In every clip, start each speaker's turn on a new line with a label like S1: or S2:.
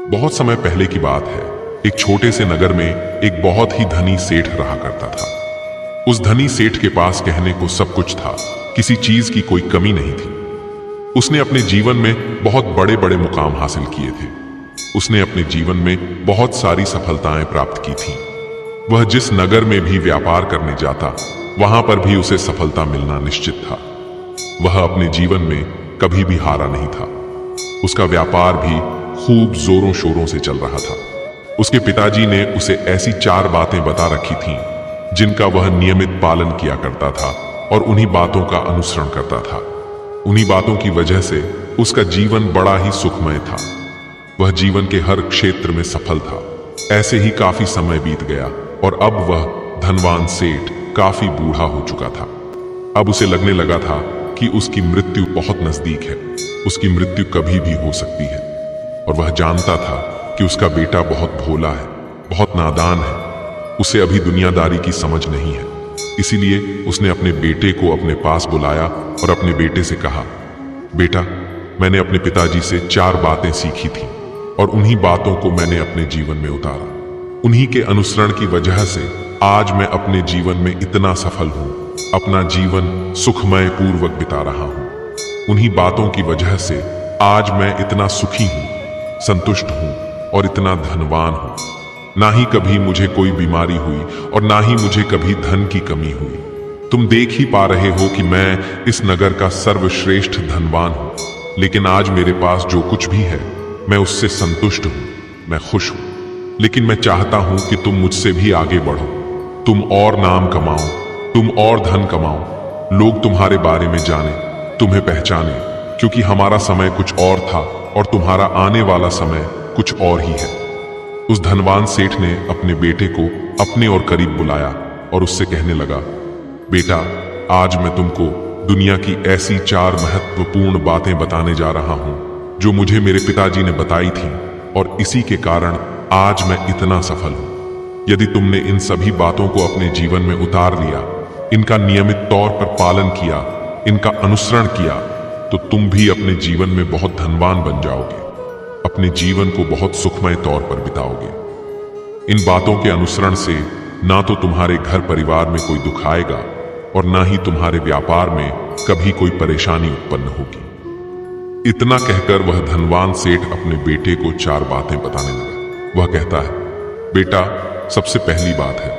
S1: बहुत समय पहले की बात है। एक छोटे से नगर में एक बहुत ही धनी सेठ रहा करता था। उस धनी सेठ के पास कहने को सब कुछ था, किसी चीज की कोई कमी नहीं थी। उसने अपने जीवन में बहुत बड़े बड़े मुकाम हासिल किए थे। उसने अपने जीवन में बहुत सारी सफलताएं प्राप्त की थी। वह जिस नगर में भी व्यापार करने जाता, वहां पर भी उसे सफलता मिलना निश्चित था। वह अपने जीवन में कभी भी हारा नहीं था। उसका व्यापार भी खूब जोरों शोरों से चल रहा था। उसके पिताजी ने उसे ऐसी 4 बातें बता रखी थीं, जिनका वह नियमित पालन किया करता था और उन्हीं बातों का अनुसरण करता था। उन्हीं बातों की वजह से उसका जीवन बड़ा ही सुखमय था। वह जीवन के हर क्षेत्र में सफल था। ऐसे ही काफी समय बीत गया और अब वह धनवान सेठ काफी बूढ़ा हो चुका था। अब उसे लगने लगा था कि उसकी मृत्यु बहुत नजदीक है। उसकी मृत्यु कभी भी हो सकती है। और वह जानता था कि उसका बेटा बहुत भोला है, बहुत नादान है। उसे अभी दुनियादारी की समझ नहीं है। इसीलिए उसने अपने बेटे को अपने पास बुलाया और अपने बेटे से कहा, बेटा, मैंने अपने पिताजी से 4 बातें सीखी थी और उन्हीं बातों को मैंने अपने जीवन में उतारा। उन्हीं के अनुसरण की वजह से आज मैं अपने जीवन में इतना सफल हूं, अपना जीवन सुखमय पूर्वक बिता रहा हूं। उन्हीं बातों की वजह से आज मैं इतना सुखी हूं, संतुष्ट हूं और इतना धनवान हूं। ना ही कभी मुझे कोई बीमारी हुई और ना ही मुझे कभी धन की कमी हुई। तुम देख ही पा रहे हो कि मैं इस नगर का सर्वश्रेष्ठ धनवान हूं। लेकिन आज मेरे पास जो कुछ भी है, मैं उससे संतुष्ट हूं, मैं खुश हूं। लेकिन मैं चाहता हूं कि तुम मुझसे भी आगे बढ़ो, तुम और नाम कमाओ, तुम और धन कमाओ, लोग तुम्हारे बारे में जाने, तुम्हें पहचाने, क्योंकि हमारा समय कुछ और था और तुम्हारा आने वाला समय कुछ और ही है। उस धनवान सेठ ने अपने बेटे को अपने और करीब बुलाया और उससे कहने लगा, बेटा, आज मैं तुमको दुनिया की ऐसी 4 महत्वपूर्ण बातें बताने जा रहा हूं जो मुझे मेरे पिताजी ने बताई थी और इसी के कारण आज मैं इतना सफल हूं। यदि तुमने इन सभी बातों को अपने जीवन में उतार लिया, इनका नियमित तौर पर पालन किया, इनका अनुसरण किया, तो तुम भी अपने जीवन में बहुत धनवान बन जाओगे, अपने जीवन को बहुत सुखमय तौर पर बिताओगे। इन बातों के अनुसरण से ना तो तुम्हारे घर परिवार में कोई दुख आएगा और ना ही तुम्हारे व्यापार में कभी कोई परेशानी उत्पन्न होगी। इतना कहकर वह धनवान सेठ अपने बेटे को 4 बातें बताने लगा। वह कहता है, बेटा, सबसे पहली बात है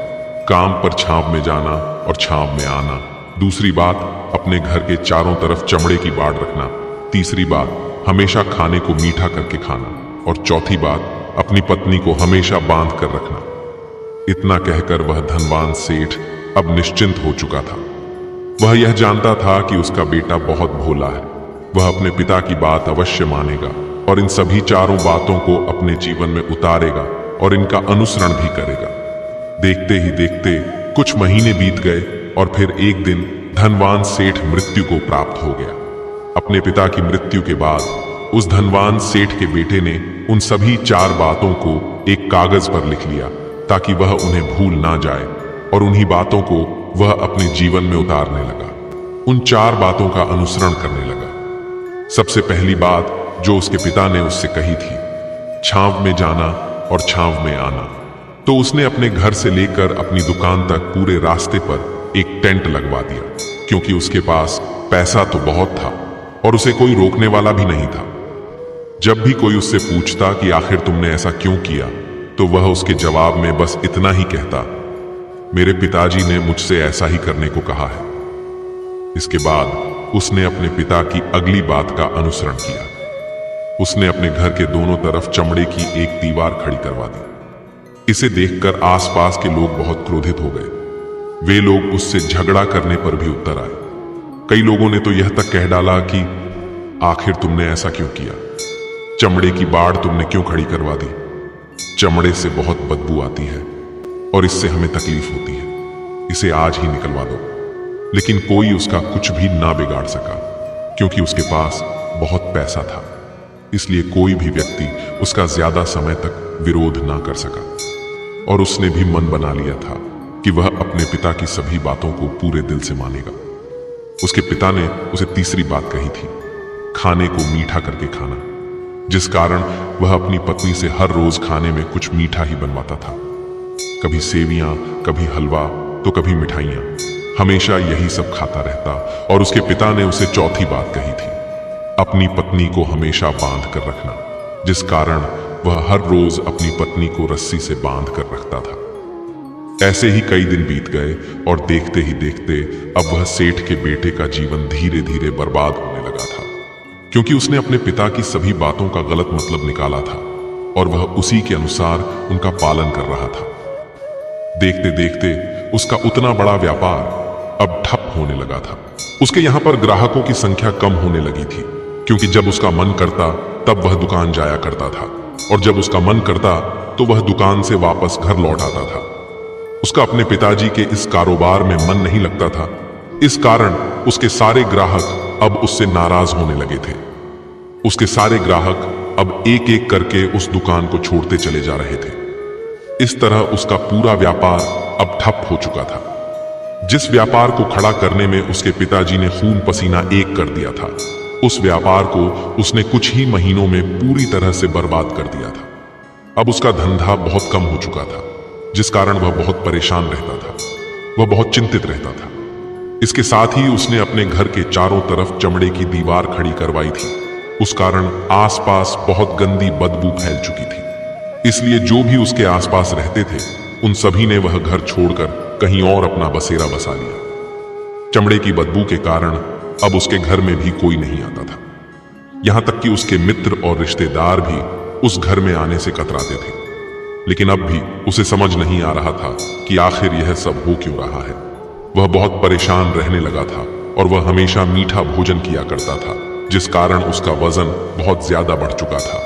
S1: काम पर छांव में जाना और छांव में आना। दूसरी बात, अपने घर के चारों तरफ चमड़े की बाड़ रखना। तीसरी बात, हमेशा खाने को मीठा करके खाना। और चौथी बात, अपनी पत्नी को हमेशा बांध कर रखना। इतना कहकर वह धनवान सेठ अब निश्चिंत हो चुका था। वह यह जानता था कि उसका बेटा बहुत भोला है। वह अपने पिता की बात अवश्य मानेगा और इन सभी 4 बातों को अपने जीवन में उतारेगा और इनका अनुसरण भी करेगा। देखते ही देखते कुछ महीने बीत गए और फिर एक दिन धनवान सेठ मृत्यु को प्राप्त हो गया। अपने पिता की मृत्यु के बाद उस धनवान सेठ के बेटे ने उन सभी 4 बातों को एक कागज पर लिख लिया ताकि वह उन्हें भूल ना जाए और उन्हीं बातों को वह अपने जीवन में उतारने लगा। उन 4 बातों का अनुसरण करने लगा। सबसे पहली बात जो उसके पिता ने उससे कही थी, छांव में जाना और छांव में आना। तो उसने अपने घर से लेकर अपनी दुकान तक पूरे रास्ते पर एक टेंट लगवा दिया, क्योंकि उसके पास पैसा तो बहुत था और उसे कोई रोकने वाला भी नहीं था। जब भी कोई उससे पूछता कि आखिर तुमने ऐसा क्यों किया, तो वह उसके जवाब में बस इतना ही कहता, मेरे पिताजी ने मुझसे ऐसा ही करने को कहा है। इसके बाद उसने अपने पिता की अगली बात का अनुसरण किया। उसने अपने घर के दोनों तरफ चमड़े की एक दीवार खड़ी करवा दी। इसे देखकर आसपास के लोग बहुत क्रोधित हो गए। वे लोग उससे झगड़ा करने पर भी उतर आए। कई लोगों ने तो यह तक कह डाला कि आखिर तुमने ऐसा क्यों किया? चमड़े की बाड़ तुमने क्यों खड़ी करवा दी? चमड़े से बहुत बदबू आती है और इससे हमें तकलीफ होती है, इसे आज ही निकलवा दो। लेकिन कोई उसका कुछ भी ना बिगाड़ सका, क्योंकि उसके पास बहुत पैसा था। इसलिए कोई भी व्यक्ति उसका ज्यादा समय तक विरोध ना कर सका। और उसने भी मन बना लिया था कि वह अपने पिता की सभी बातों को पूरे दिल से मानेगा। उसके पिता ने उसे तीसरी बात कही थी, खाने को मीठा करके खाना। जिस कारण वह अपनी पत्नी से हर रोज खाने में कुछ मीठा ही बनवाता था। कभी सेवियां, कभी हलवा, तो कभी मिठाइयां। हमेशा यही सब खाता रहता और उसके पिता ने उसे चौथी बात कही थी, अपनी पत्नी को हमेशा बांध कर रखना, जिस कारण वह हर रोज अपनी पत्नी को रस्सी से बांध कर रखता था। ऐसे ही कई दिन बीत गए और देखते ही देखते अब वह सेठ के बेटे का जीवन धीरे धीरे बर्बाद होने लगा था, क्योंकि उसने अपने पिता की सभी बातों का गलत मतलब निकाला था और वह उसी के अनुसार उनका पालन कर रहा था। देखते देखते उसका उतना बड़ा व्यापार अब ठप होने लगा था। उसके यहां पर ग्राहकों की संख्या कम होने लगी थी, क्योंकि जब उसका मन करता तब वह दुकान जाया करता था और जब उसका मन करता तो वह दुकान से वापस घर लौट आता था। उसका अपने पिताजी के इस कारोबार में मन नहीं लगता था, इस कारण उसके सारे ग्राहक अब उससे नाराज होने लगे थे। उसके सारे ग्राहक अब एक एक करके उस दुकान को छोड़ते चले जा रहे थे। इस तरह उसका पूरा व्यापार अब ठप हो चुका था। जिस व्यापार को खड़ा करने में उसके पिताजी ने खून पसीना एक कर दिया था, उस व्यापार को उसने कुछ ही महीनों में पूरी तरह से बर्बाद कर दिया था। अब उसका धंधा बहुत कम हो चुका था, जिस कारण वह बहुत परेशान रहता था, वह बहुत चिंतित रहता था। इसके साथ ही उसने अपने घर के चारों तरफ चमड़े की दीवार खड़ी करवाई थी। उस कारण आसपास बहुत गंदी बदबू फैल चुकी थी, इसलिए जो भी उसके आसपास रहते थे उन सभी ने वह घर छोड़कर कहीं और अपना बसेरा बसा लिया। चमड़े की बदबू के कारण अब उसके घर में भी कोई नहीं आता था। यहां तक कि उसके मित्र और रिश्तेदार भी उस घर में आने से कतराते थे। लेकिन अब भी उसे समझ नहीं आ रहा था कि आखिर यह सब हो क्यों रहा है। वह बहुत परेशान रहने लगा था और वह हमेशा मीठा भोजन किया करता था, जिस कारण उसका वजन बहुत ज्यादा बढ़ चुका था।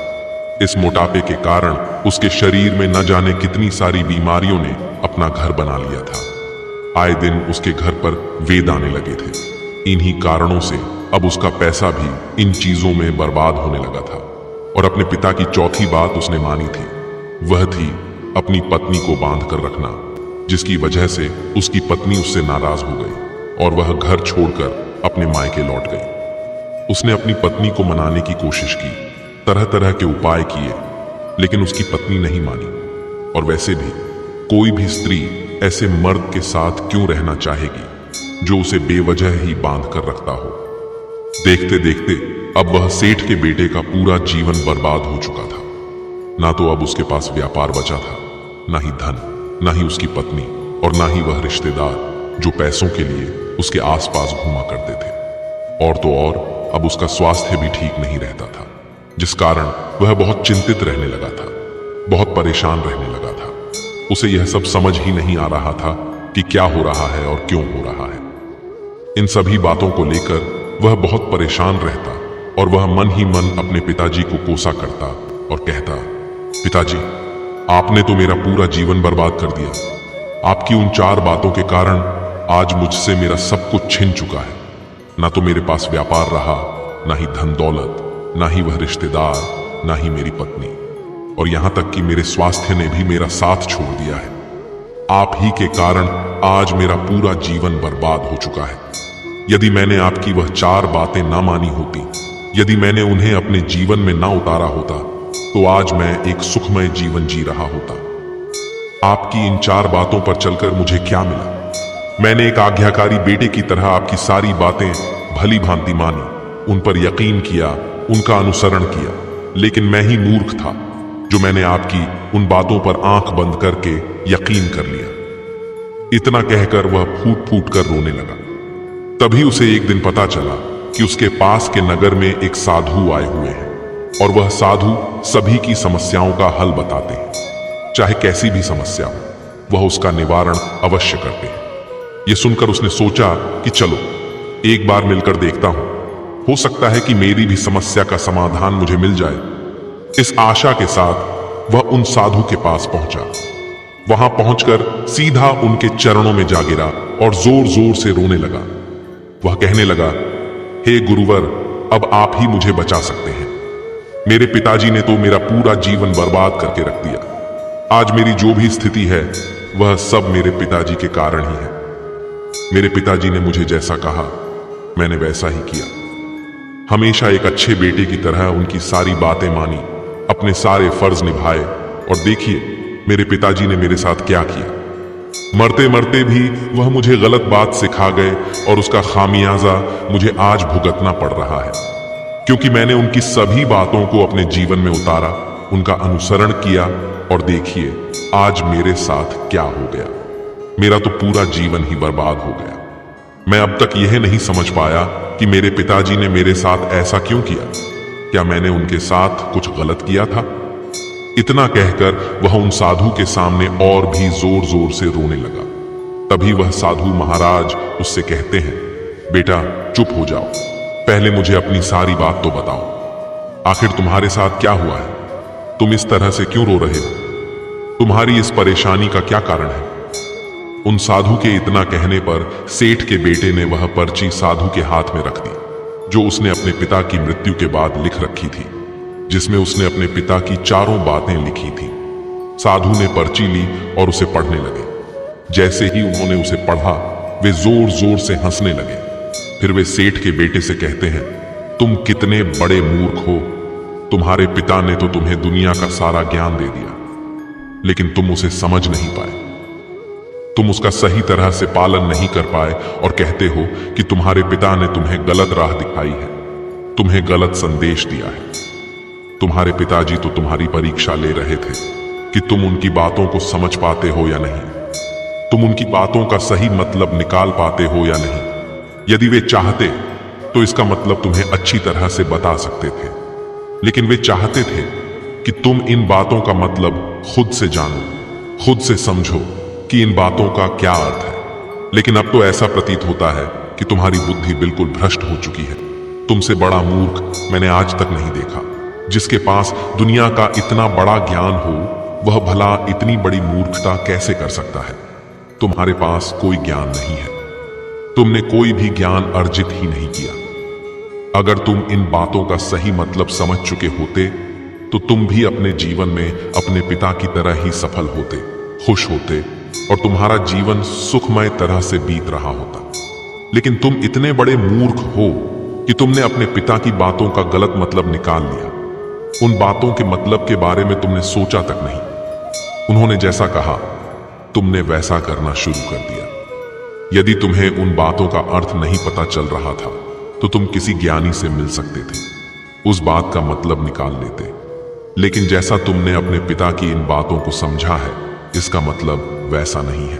S1: इस मोटापे के कारण उसके शरीर में न जाने कितनी सारी बीमारियों ने अपना घर बना लिया था। आए दिन उसके घर पर वेद आने लगे थे। इन्हीं कारणों से अब उसका पैसा भी इन चीजों में बर्बाद होने लगा था। और अपने पिता की चौथी बात उसने मानी थी, वह थी अपनी पत्नी को बांध कर रखना, जिसकी वजह से उसकी पत्नी उससे नाराज हो गई और वह घर छोड़कर अपने मायके लौट गई। उसने अपनी पत्नी को मनाने की कोशिश की, तरह तरह के उपाय किए, लेकिन उसकी पत्नी नहीं मानी। और वैसे भी कोई भी स्त्री ऐसे मर्द के साथ क्यों रहना चाहेगी जो उसे बेवजह ही बांध कर रखता हो। देखते देखते अब वह सेठ के बेटे का पूरा जीवन बर्बाद हो चुका था। ना तो अब उसके पास व्यापार बचा था, ना ही धन, ना ही उसकी पत्नी और ना ही वह रिश्तेदार जो पैसों के लिए उसके आसपास घूमा करते थे। और तो और अब उसका स्वास्थ्य भी ठीक नहीं रहता था, जिस कारण वह बहुत चिंतित रहने लगा था, बहुत परेशान रहने लगा था। उसे यह सब समझ ही नहीं आ रहा था कि क्या हो रहा है और क्यों हो रहा है। इन सभी बातों को लेकर वह बहुत परेशान रहता और वह मन ही मन अपने पिताजी को कोसा करता और कहता, पिताजी, आपने तो मेरा पूरा जीवन बर्बाद कर दिया। आपकी उन 4 बातों के कारण आज मुझसे मेरा सब कुछ छिन चुका है। ना तो मेरे पास व्यापार रहा, ना ही धन दौलत, ना ही वह रिश्तेदार, ना ही मेरी पत्नी, और यहां तक कि मेरे स्वास्थ्य ने भी मेरा साथ छोड़ दिया है। आप ही के कारण आज मेरा पूरा जीवन बर्बाद हो चुका है। यदि मैंने आपकी वह 4 बातें ना मानी होती, यदि मैंने उन्हें अपने जीवन में ना उतारा होता, तो आज मैं एक सुखमय जीवन जी रहा होता। आपकी इन 4 बातों पर चलकर मुझे क्या मिला? मैंने एक आज्ञाकारी बेटे की तरह आपकी सारी बातें भली भांति मानी, उन पर यकीन किया, उनका अनुसरण किया, लेकिन मैं ही मूर्ख था जो मैंने आपकी उन बातों पर आंख बंद करके यकीन कर लिया। इतना कहकर वह फूट फूट कर रोने लगा। तभी उसे एक दिन पता चला कि उसके पास के नगर में एक साधु आए हुए हैं और वह साधु सभी की समस्याओं का हल बताते हैं। चाहे कैसी भी समस्या हो, वह उसका निवारण अवश्य करते हैं। यह सुनकर उसने सोचा कि चलो एक बार मिलकर देखता हूं, हो सकता है कि मेरी भी समस्या का समाधान मुझे मिल जाए। इस आशा के साथ वह उन साधु के पास पहुंचा। वहां पहुंचकर सीधा उनके चरणों में जा गिरा और जोर जोर से रोने लगा। वह कहने लगा, हे गुरुवर, अब आप ही मुझे बचा सकते हैं। मेरे पिताजी ने तो मेरा पूरा जीवन बर्बाद करके रख दिया। आज मेरी जो भी स्थिति है वह सब मेरे पिताजी के कारण ही है। मेरे पिताजी ने मुझे जैसा कहा मैंने वैसा ही किया। हमेशा एक अच्छे बेटे की तरह उनकी सारी बातें मानी, अपने सारे फर्ज निभाए, और देखिए मेरे पिताजी ने मेरे साथ क्या किया। मरते मरते भी वह मुझे गलत बात सिखा गए और उसका खामियाजा मुझे आज भुगतना पड़ रहा है, क्योंकि मैंने उनकी सभी बातों को अपने जीवन में उतारा, उनका अनुसरण किया, और देखिए आज मेरे साथ क्या हो गया। मेरा तो पूरा जीवन ही बर्बाद हो गया। मैं अब तक यह नहीं समझ पाया कि मेरे पिताजी ने मेरे साथ ऐसा क्यों किया। क्या मैंने उनके साथ कुछ गलत किया था? इतना कहकर वह उन साधु के सामने और भी जोर जोर से रोने लगा। तभी वह साधु महाराज उससे कहते हैं, बेटा चुप हो जाओ, पहले मुझे अपनी सारी बात तो बताओ। आखिर तुम्हारे साथ क्या हुआ है? तुम इस तरह से क्यों रो रहे हो? तुम्हारी इस परेशानी का क्या कारण है? उन साधु के इतना कहने पर सेठ के बेटे ने वह पर्ची साधु के हाथ में रख दी, जो उसने अपने पिता की मृत्यु के बाद लिख रखी थी, जिसमें उसने अपने पिता की चारों बातें लिखी थी। साधु ने पर्ची ली और उसे पढ़ने लगे। जैसे ही उन्होंने उसे पढ़ा, वे जोर जोर से हंसने लगे। फिर वे सेठ के बेटे से कहते हैं, तुम कितने बड़े मूर्ख हो। तुम्हारे पिता ने तो तुम्हें दुनिया का सारा ज्ञान दे दिया, लेकिन तुम उसे समझ नहीं पाए। तुम उसका सही तरह से पालन नहीं कर पाए और कहते हो कि तुम्हारे पिता ने तुम्हें गलत राह दिखाई है, तुम्हें गलत संदेश दिया है। तुम्हारे पिताजी तो तुम्हारी परीक्षा ले रहे थे कि तुम उनकी बातों को समझ पाते हो या नहीं, तुम उनकी बातों का सही मतलब निकाल पाते हो या नहीं। यदि वे चाहते तो इसका मतलब तुम्हें अच्छी तरह से बता सकते थे, लेकिन वे चाहते थे कि तुम इन बातों का मतलब खुद से जानो, खुद से समझो कि इन बातों का क्या अर्थ है। लेकिन अब तो ऐसा प्रतीत होता है कि तुम्हारी बुद्धि बिल्कुल भ्रष्ट हो चुकी है। तुमसे बड़ा मूर्ख मैंने आज तक नहीं देखा। जिसके पास दुनिया का इतना बड़ा ज्ञान हो, वह भला इतनी बड़ी मूर्खता कैसे कर सकता है? तुम्हारे पास कोई ज्ञान नहीं है, तुमने कोई भी ज्ञान अर्जित ही नहीं किया। अगर तुम इन बातों का सही मतलब समझ चुके होते तो तुम भी अपने जीवन में अपने पिता की तरह ही सफल होते, खुश होते, और तुम्हारा जीवन सुखमय तरह से बीत रहा होता। लेकिन तुम इतने बड़े मूर्ख हो कि तुमने अपने पिता की बातों का गलत मतलब निकाल लिया। उन बातों के मतलब के बारे में तुमने सोचा तक नहीं। उन्होंने जैसा कहा तुमने वैसा करना शुरू कर दिया। यदि तुम्हें उन बातों का अर्थ नहीं पता चल रहा था तो तुम किसी ज्ञानी से मिल सकते थे, उस बात का मतलब निकाल लेते। लेकिन जैसा तुमने अपने पिता की इन बातों को समझा है, इसका मतलब वैसा नहीं है।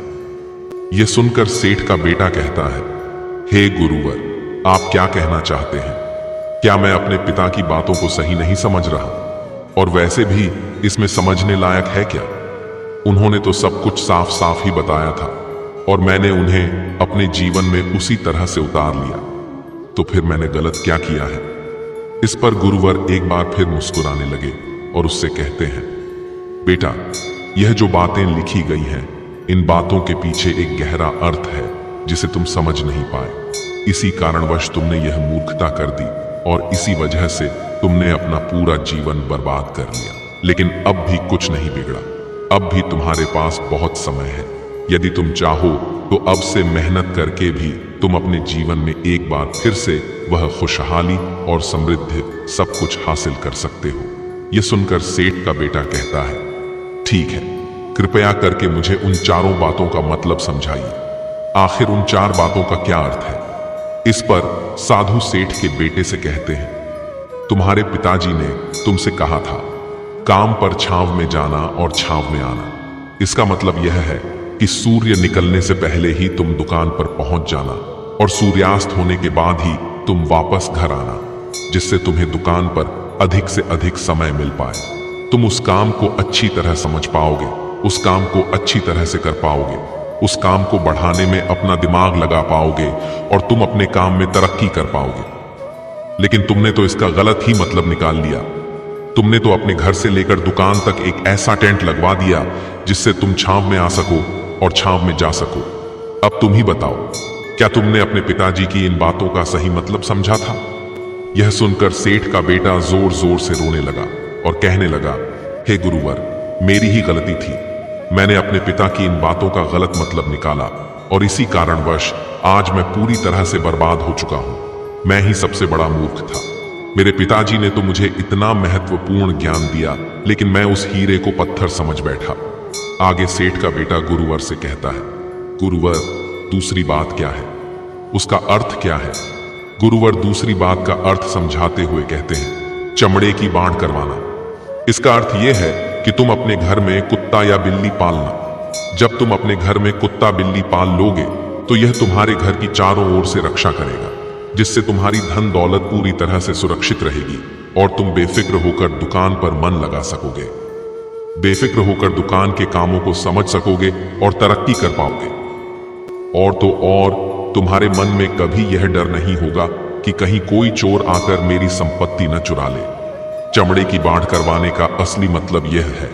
S1: यह सुनकर सेठ का बेटा कहता है, हे गुरुवर, आप क्या कहना चाहते हैं? क्या मैं अपने पिता की बातों को सही नहीं समझ रहा? और वैसे भी इसमें समझने लायक है क्या? उन्होंने तो सब कुछ साफ साफ ही बताया था और मैंने उन्हें अपने जीवन में उसी तरह से उतार लिया, तो फिर मैंने गलत क्या किया है? इस पर गुरुवर एक बार फिर मुस्कुराने लगे और उससे कहते हैं, बेटा, यह जो बातें लिखी गई हैं, इन बातों के पीछे एक गहरा अर्थ है जिसे तुम समझ नहीं पाए। इसी कारणवश तुमने यह मूर्खता कर दी और इसी वजह से तुमने अपना पूरा जीवन बर्बाद कर लिया। लेकिन अब भी कुछ नहीं बिगड़ा, अब भी तुम्हारे पास बहुत समय है। यदि तुम चाहो तो अब से मेहनत करके भी तुम अपने जीवन में एक बार फिर से वह खुशहाली और समृद्धि सब कुछ हासिल कर सकते हो। यह सुनकर सेठ का बेटा कहता है, ठीक है, कृपया करके मुझे उन चारों बातों का मतलब समझाइए। आखिर उन चार बातों का क्या अर्थ है? इस पर साधु सेठ के बेटे से कहते हैं, तुम्हारे पिताजी ने तुमसे कहा था काम पर छांव में जाना और छांव में आना। इसका मतलब यह है कि सूर्य निकलने से पहले ही तुम दुकान पर पहुंच जाना और सूर्यास्त होने के बाद ही तुम वापस घर आना, जिससे तुम्हें दुकान पर अधिक से अधिक समय मिल पाए। तुम उस काम को अच्छी तरह समझ पाओगे, उस काम को अच्छी तरह से कर पाओगे, उस काम को बढ़ाने में अपना दिमाग लगा पाओगे और तुम अपने काम में तरक्की कर पाओगे। लेकिन तुमने तो इसका गलत ही मतलब निकाल लिया। तुमने तो अपने घर से लेकर दुकान तक एक ऐसा टेंट लगवा दिया जिससे तुम छांव में आ सको और छांव में जा सको। अब तुम ही बताओ, क्या तुमने अपने पिताजी की इन बातों का सही मतलब समझा था? यह सुनकर सेठ का बेटा जोर जोर से रोने लगा और कहने लगा, हे गुरुवर, मेरी ही गलती थी। मैंने अपने पिता की इन बातों का गलत मतलब निकाला और इसी कारणवश आज मैं पूरी तरह से बर्बाद हो चुका हूं। मैं ही सबसे बड़ा मूर्ख था। मेरे पिताजी ने तो मुझे इतना महत्वपूर्ण ज्ञान दिया, लेकिन मैं उस हीरे को पत्थर समझ बैठा। आगे सेठ का बेटा गुरुवर से कहता है, गुरुवर दूसरी बात क्या है, उसका अर्थ क्या है? गुरुवर दूसरी बात का अर्थ समझाते हुए कहते हैं, चमड़े की बांट करवाना। इसका अर्थ यह है कि तुम अपने घर में कुत्ता या बिल्ली पालना। जब तुम अपने घर में कुत्ता बिल्ली पाल लोगे तो यह तुम्हारे घर की चारों ओर से रक्षा करेगा, जिससे तुम्हारी धन दौलत पूरी तरह से सुरक्षित रहेगी और तुम बेफिक्र होकर दुकान पर मन लगा सकोगे, बेफिक्र होकर दुकान के कामों को समझ सकोगे और तरक्की कर पाओगे। और तो और तुम्हारे मन में कभी यह डर नहीं होगा कि कहीं कोई चोर आकर मेरी संपत्ति न चुरा ले। चमड़े की बांट करवाने का असली मतलब यह है,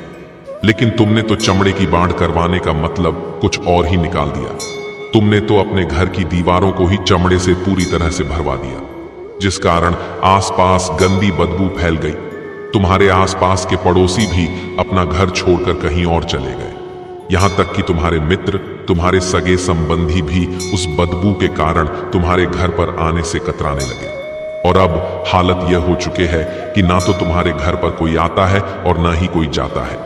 S1: लेकिन तुमने तो चमड़े की बांट करवाने का मतलब कुछ और ही निकाल दिया। तुमने तो अपने घर की दीवारों को ही चमड़े से पूरी तरह से भरवा दिया, जिस कारण आसपास गंदी बदबू फैल गई। तुम्हारे आसपास के पड़ोसी भी अपना घर छोड़कर कहीं और चले गए। यहां तक कि तुम्हारे मित्र, तुम्हारे सगे संबंधी भी उस बदबू के कारण तुम्हारे घर पर आने से कतराने लगे। और अब हालत यह हो चुके है कि ना तो तुम्हारे घर पर कोई आता है और ना ही कोई जाता है।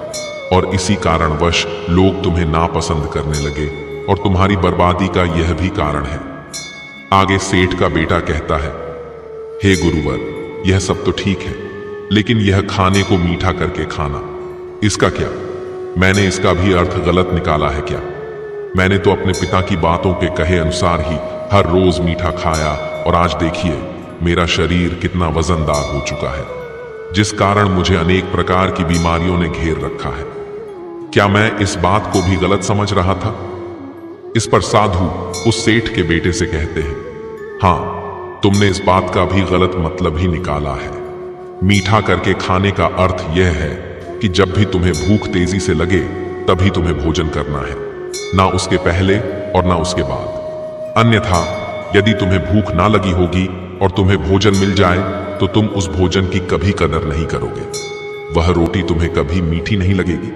S1: और इसी कारणवश लोग तुम्हें नापसंद करने लगे और तुम्हारी बर्बादी का यह भी कारण है। आगे सेठ का बेटा कहता है, हे गुरुवर, यह सब तो ठीक है, लेकिन यह खाने को मीठा करके खाना, इसका क्या? मैंने इसका भी अर्थ गलत निकाला है क्या? मैंने तो अपने पिता की बातों के कहे अनुसार ही हर रोज मीठा खाया और आज देखिए मेरा शरीर कितना वजनदार हो चुका है, जिस कारण मुझे अनेक प्रकार की बीमारियों ने घेर रखा है। क्या मैं इस बात को भी गलत समझ रहा था? इस पर साधु उस सेठ के बेटे से कहते हैं, हां, तुमने इस बात का भी गलत मतलब ही निकाला है। मीठा करके खाने का अर्थ यह है कि जब भी तुम्हें भूख तेजी से लगे तभी तुम्हें भोजन करना है, ना उसके पहले और ना उसके बाद। अन्यथा यदि तुम्हें भूख ना लगी होगी और तुम्हें भोजन मिल जाए तो तुम उस भोजन की कभी कदर नहीं करोगे। वह रोटी तुम्हें कभी मीठी नहीं लगेगी,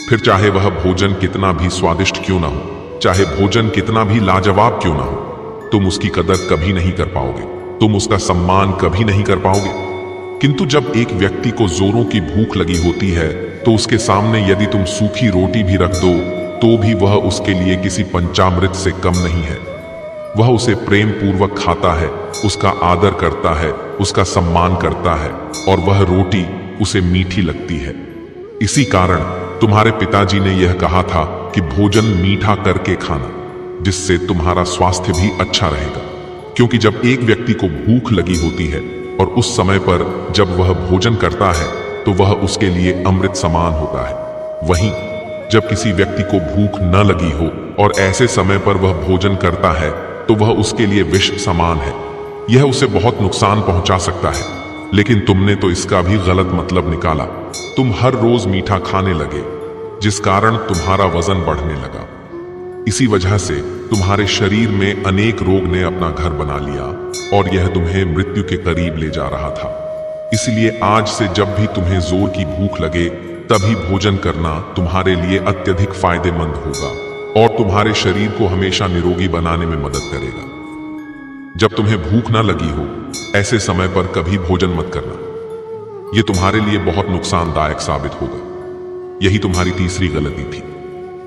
S1: फिर चाहे वह भोजन कितना भी स्वादिष्ट क्यों ना हो, चाहे भोजन कितना भी लाजवाब क्यों ना हो, तुम उसकी कदर कभी नहीं कर पाओगे, तुम उसका सम्मान कभी नहीं कर पाओगे। किंतु जब एक व्यक्ति को जोरों की भूख लगी होती है तो उसके सामने यदि तुम सूखी रोटी भी रख दो तो भी वह उसके लिए किसी पंचामृत से कम नहीं है। वह उसे प्रेम पूर्वक खाता है, उसका आदर करता है, उसका सम्मान करता है और वह रोटी उसे मीठी लगती है। इसी कारण तुम्हारे पिताजी ने यह कहा था कि भोजन मीठा करके खाना, जिससे तुम्हारा स्वास्थ्य भी अच्छा रहेगा। क्योंकि जब एक व्यक्ति को भूख लगी होती है और उस समय पर जब वह भोजन करता है तो वह उसके लिए अमृत समान होता है। वहीं जब किसी व्यक्ति को भूख न लगी हो और ऐसे समय पर वह भोजन करता है तो वह उसके लिए विष समान है। यह उसे बहुत नुकसान पहुंचा सकता है। लेकिन तुमने तो इसका भी गलत मतलब निकाला। तुम हर रोज मीठा खाने लगे, जिस कारण तुम्हारा वजन बढ़ने लगा। इसी वजह से तुम्हारे शरीर में अनेक रोग ने अपना घर बना लिया और यह तुम्हें मृत्यु के करीब ले जा रहा था। इसलिए आज से जब भी तुम्हें जोर की भूख लगे तभी भोजन करना तुम्हारे लिए अत्यधिक फायदेमंद होगा और तुम्हारे शरीर को हमेशा निरोगी बनाने में मदद करेगा। जब तुम्हें भूख ना लगी हो ऐसे समय पर कभी भोजन मत करना, यह तुम्हारे लिए बहुत नुकसानदायक साबित होगा। यही तुम्हारी तीसरी गलती थी,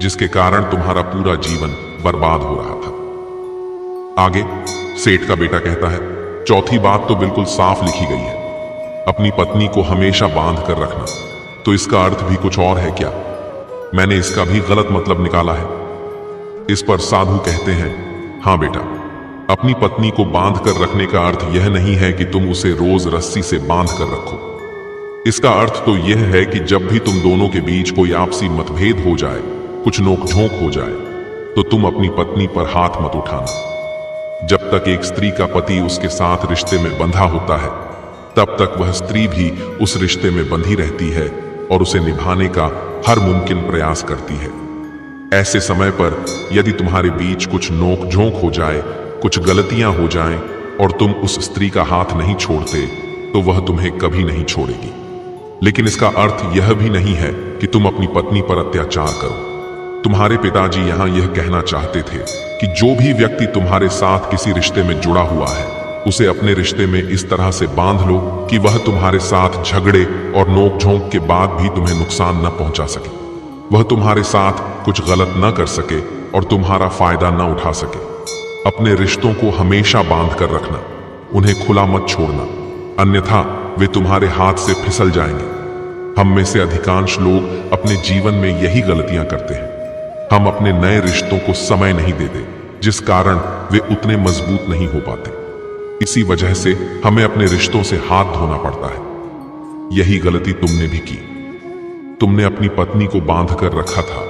S1: जिसके कारण तुम्हारा पूरा जीवन बर्बाद हो रहा था। आगे सेठ का बेटा कहता है, चौथी बात तो बिल्कुल साफ लिखी गई है, अपनी पत्नी को हमेशा बांध कर रखना। तो इसका अर्थ भी कुछ और है क्या? मैंने इसका भी गलत मतलब निकाला है। इस पर साधु कहते हैं, हां बेटा, अपनी पत्नी को बांध कर रखने का अर्थ यह नहीं है कि तुम उसे रोज रस्सी से बांध कर रखो। इसका अर्थ तो यह है कि जब भी तुम दोनों के बीच कोई आपसी मतभेद हो जाए, कुछ नोकझोंक हो जाए, तो तुम अपनी पत्नी पर हाथ मत उठाना। जब तक एक स्त्री का पति उसके साथ रिश्ते में बंधा होता है, तब तक वह स्त्री भी उस रिश्ते में बंधी रहती है और उसे निभाने का हर मुमकिन प्रयास करती है। ऐसे समय पर यदि तुम्हारे बीच कुछ नोकझोंक हो जाए, कुछ गलतियां हो जाएं और तुम उस स्त्री का हाथ नहीं छोड़ते, तो वह तुम्हें कभी नहीं छोड़ेगी। लेकिन इसका अर्थ यह भी नहीं है कि तुम अपनी पत्नी पर अत्याचार करो। तुम्हारे पिताजी यहां यह कहना चाहते थे कि जो भी व्यक्ति तुम्हारे साथ किसी रिश्ते में जुड़ा हुआ है, उसे अपने रिश्ते में इस तरह से बांध लो कि वह तुम्हारे साथ झगड़े और नोक-झोंक के बाद भी तुम्हें नुकसान न पहुंचा सके। वह तुम्हारे साथ कुछ गलत न कर सके और तुम्हारा फायदा न उठा सके। अपने रिश्तों को हमेशा बांध कर रखना, उन्हें खुला मत छोड़ना, अन्यथा वे तुम्हारे हाथ से फिसल जाएंगे। हम में से अधिकांश लोग अपने जीवन में यही गलतियां करते हैं। हम अपने नए रिश्तों को समय नहीं देते, जिस कारण वे उतने मजबूत नहीं हो पाते। इसी वजह से हमें अपने रिश्तों से हाथ धोना पड़ता है। यही गलती तुमने भी की। तुमने अपनी पत्नी को बांध कर रखा था,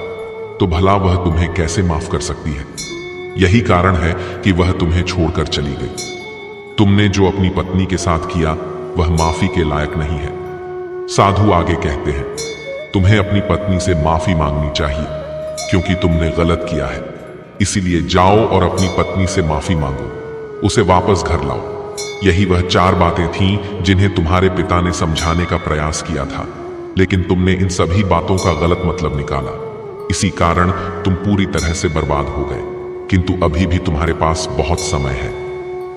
S1: तो भला वह तुम्हें कैसे माफ कर सकती है? यही कारण है कि वह तुम्हें छोड़कर चली गई। तुमने जो अपनी पत्नी के साथ किया वह माफी के लायक नहीं है। साधु आगे कहते हैं, तुम्हें अपनी पत्नी से माफी मांगनी चाहिए, क्योंकि तुमने गलत किया है। इसीलिए जाओ और अपनी पत्नी से माफी मांगो, उसे वापस घर लाओ। यही वह 4 बातें थीं जिन्हें तुम्हारे पिता ने समझाने का प्रयास किया था, लेकिन तुमने इन सभी बातों का गलत मतलब निकाला। इसी कारण तुम पूरी तरह से बर्बाद हो गए। किंतु अभी भी तुम्हारे पास बहुत समय है।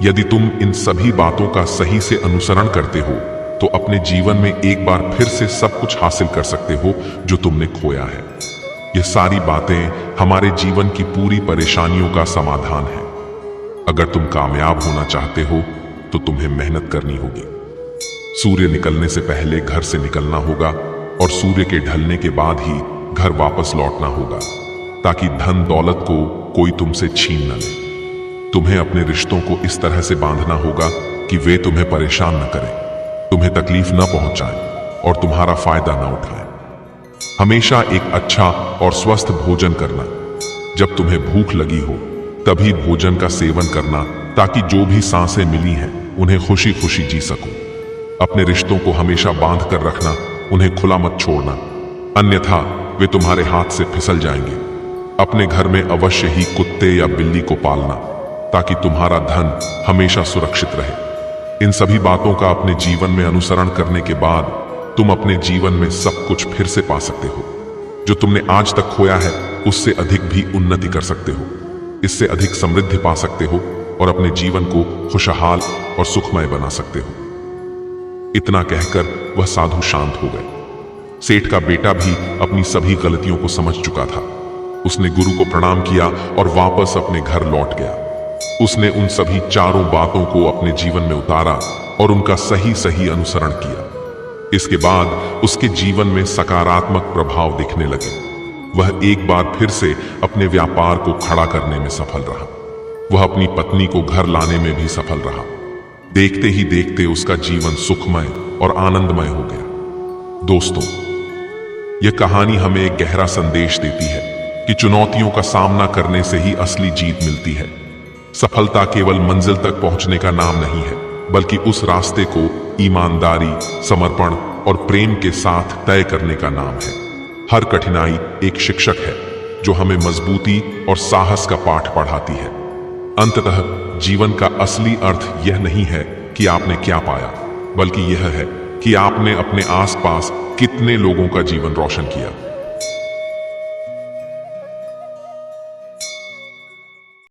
S1: यदि तुम इन सभी बातों का सही से अनुसरण करते हो तो अपने जीवन में एक बार फिर से सब कुछ हासिल कर सकते हो जो तुमने खोया है। ये सारी बातें हमारे जीवन की पूरी परेशानियों का समाधान है। अगर तुम कामयाब होना चाहते हो तो तुम्हें मेहनत करनी होगी। सूर्य निकलने से पहले घर से निकलना होगा और सूर्य के ढलने के बाद ही घर वापस लौटना होगा, ताकि धन दौलत को कोई तुमसे छीन न ले। तुम्हें अपने रिश्तों को इस तरह से बांधना होगा कि वे तुम्हें परेशान न करें, तुम्हें तकलीफ न पहुंचाएं और तुम्हारा फायदा न उठाएं। हमेशा एक अच्छा और स्वस्थ भोजन करना। जब तुम्हें भूख लगी हो तभी भोजन का सेवन करना, ताकि जो भी सांसें मिली हैं उन्हें खुशी खुशी जी सको। अपने रिश्तों को हमेशा बांध कर रखना, उन्हें खुला मत छोड़ना, अन्यथा वे तुम्हारे हाथ से फिसल जाएंगे। अपने घर में अवश्य ही कुत्ते या बिल्ली को पालना, ताकि तुम्हारा धन हमेशा सुरक्षित रहे। इन सभी बातों का अपने जीवन में अनुसरण करने के बाद तुम अपने जीवन में सब कुछ फिर से पा सकते हो। जो तुमने आज तक खोया है उससे अधिक भी उन्नति कर सकते हो, इससे अधिक समृद्धि पा सकते हो और अपने जीवन को खुशहाल और सुखमय बना सकते हो। इतना कहकर वह साधु शांत हो गए। सेठ का बेटा भी अपनी सभी गलतियों को समझ चुका था। उसने गुरु को प्रणाम किया और वापस अपने घर लौट गया। उसने उन सभी 4 बातों को अपने जीवन में उतारा और उनका सही सही अनुसरण किया। इसके बाद उसके जीवन में सकारात्मक प्रभाव दिखने लगे। वह एक बार फिर से अपने व्यापार को खड़ा करने में सफल रहा। वह अपनी पत्नी को घर लाने में भी सफल रहा। देखते ही देखते उसका जीवन सुखमय और आनंदमय हो गया। दोस्तों, यह कहानी हमें एक गहरा संदेश देती है कि चुनौतियों का सामना करने से ही असली जीत मिलती है। सफलता केवल मंजिल तक पहुंचने का नाम नहीं है, बल्कि उस रास्ते को ईमानदारी, समर्पण और प्रेम के साथ तय करने का नाम है। हर कठिनाई एक शिक्षक है जो हमें मजबूती और साहस का पाठ पढ़ाती है। अंततः जीवन का असली अर्थ यह नहीं है कि आपने क्या पाया, बल्कि यह है कि आपने अपने आसपास कितने लोगों का जीवन रोशन किया।